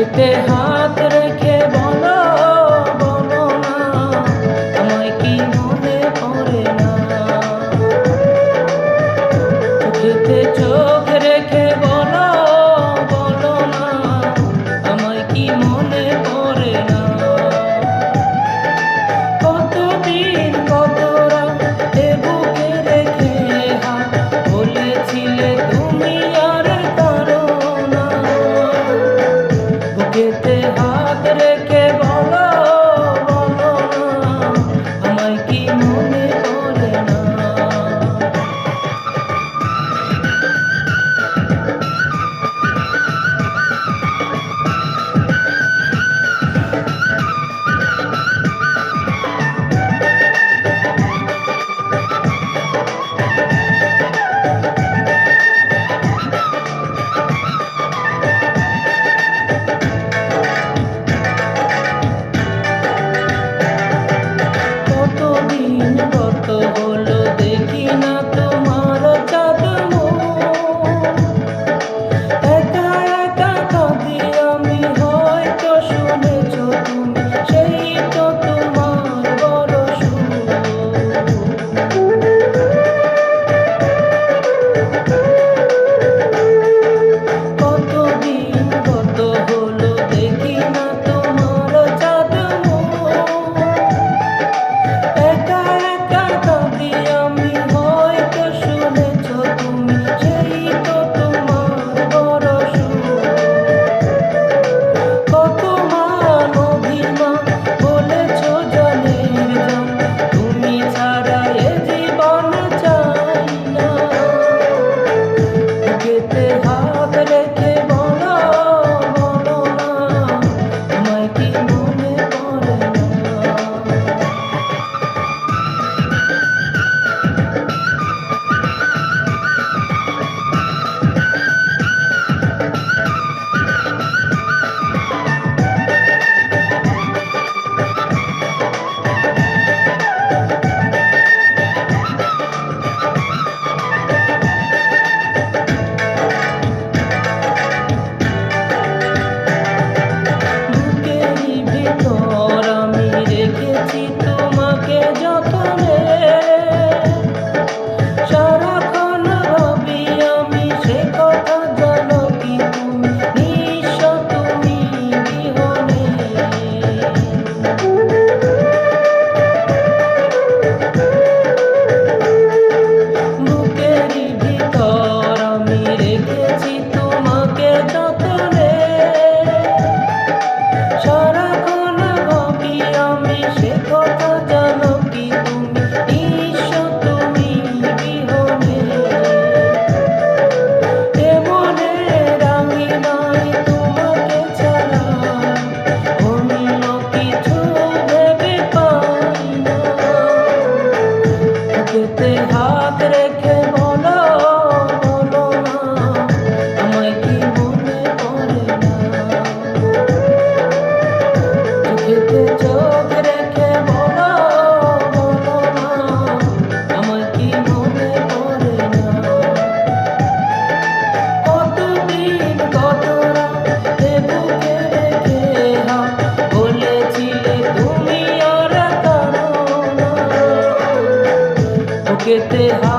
বুকেতে হাত রেখে বলো বলো না, আমায় কি মনে পড়ে না। চোখেতে চোখ রেখে বলো বলো না, আমায় কি মনে পড়ে না। কতদিন কত রাত এ বুকে রেখে হাত বলেছিলে তুমি আর কারো না। বুকেতে হাত রেখে বলো বলো না, আমায় কি মনে পড়ে না। কত হলো দেখি না তোমার চাঁদ মুখ। একা একা কাঁদি আমি, হয়তো শুনেছ তুমি, সেই তো তোমার বড় সুখ। কতদিন কত হলো দেখি না তোমার চাঁদ মুখ। একা একা কাঁদি আমি, হয়তো শুনেছ তুমি, সেই তো তোমার বড় সুখ। কত মান অভিমান বলেছ জলের জান, তুমি ছাড়া এ জীবন চাই না। বুকেতে হাত রেখে বলো বলো না, আমায় কি মনে পড়ে না। বুকেরই ভিতর আমি রেখেছি তোমাকে যতনে। সারাক্ষণ ভাবি আমি সে কথা, জানো কি তুমি, নিঃস্ব তুমি বিহনে। বুকেরই ভিতর আমি রেখেছি তোমাকে যতনে। সারাক্ষণ ভাবি আমি সে কথা, জানো কি তুমি, নিঃস্ব তুমি বিহনে। এ মনে রাঙি নাই তোমাকে ছাড়া, অন্য কিছু ভেবে পাই না। বুকেতে হাত রেখে বলো বলো না, আমায় কি মনে পড়ে না। চোখেতে চোখ রেখে বলো বলো না, আমায় কি মনে পড়ে না। কতদিন কত রাত এ বুকে রেখে হাত বলেছিলে তুমি আর কারো না। বুকেতে হাত